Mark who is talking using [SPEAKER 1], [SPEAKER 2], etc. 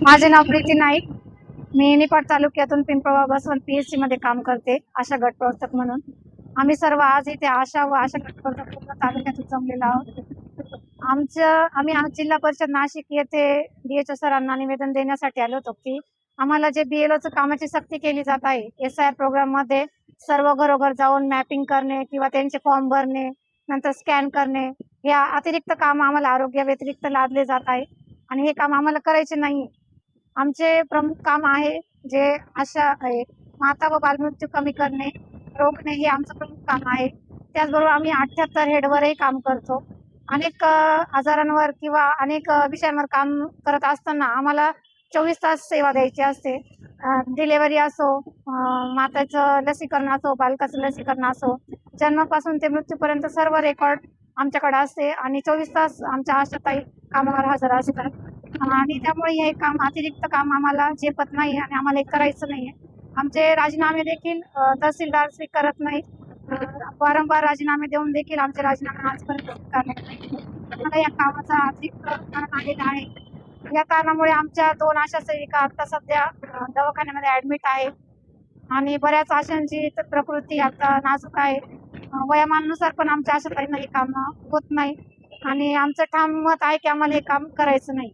[SPEAKER 1] माझे नाव प्रीती नाईक. मी निफाड तालुक्यातून पिंपळगाव बसवंत PSC मध्ये काम करते, आशा गट प्रवर्तक म्हणून. आम्ही सर्व आज इथे आशा व आशा गट प्रवर्तक पूर्ण तालुक्यातून जमलेलो आहोत. आम्ही आज जिल्हा परिषद नाशिक येथे DHO सरांना निवेदन देण्यासाठी आलो होतो की आम्हाला जे BLOचं कामाची सक्ती केली जात आहे, SIR प्रोग्राम मध्ये सर्व घरोघर जाऊन मॅपिंग करणे किंवा त्यांचे फॉर्म भरणे, नंतर स्कॅन करणे, या अतिरिक्त काम आम्हाला आरोग्य व्यतिरिक्त लादले जात आहे आणि हे काम आम्हाला करायचे नाही. आमचे प्रमुख काम आहे जे आशा आहे, माता व बालमृत्यू कमी करणे, रोखणे हे आमचं प्रमुख काम आहे. त्याचबरोबर आम्ही 78 हेडवरही काम करतो. अनेक आजारांवर किंवा अनेक विषयांवर काम करत असताना आम्हाला 24 तास सेवा द्यायची असते. डिलिव्हरी असो, माताचं लसीकरण असो, बालकाचं लसीकरण असो, जन्मापासून ते मृत्यूपर्यंत सर्व रेकॉर्ड आमच्याकडे असते आणि 24 तास आमच्या आशाताई कामावर हजर असतात. आणि त्यामुळे हे काम अतिरिक्त काम आम्हाला झेपत नाही आणि आम्हाला हे करायचं नाहीये. आमचे राजीनामे देखील तहसीलदार स्वीकारत नाहीत. वारंवार राजीनामे देऊन देखील आमचे राजीनामे आजपर्यंत स्वीकारले नाही. मला या कामाचा अतिरिक्त ताण आलेला आहे. या कारणामुळे आमच्या 2 आशा सेविका आता सध्या दवाखान्यामध्ये ऍडमिट आहे आणि बऱ्याच आशांची प्रकृती आता नाजूक आहे. वयामानानुसार पण आमच्या आशाताईंना हे काम होत नाही आणि आमचं ठाम मत आहे की आम्हाला हे काम करायचं नाही.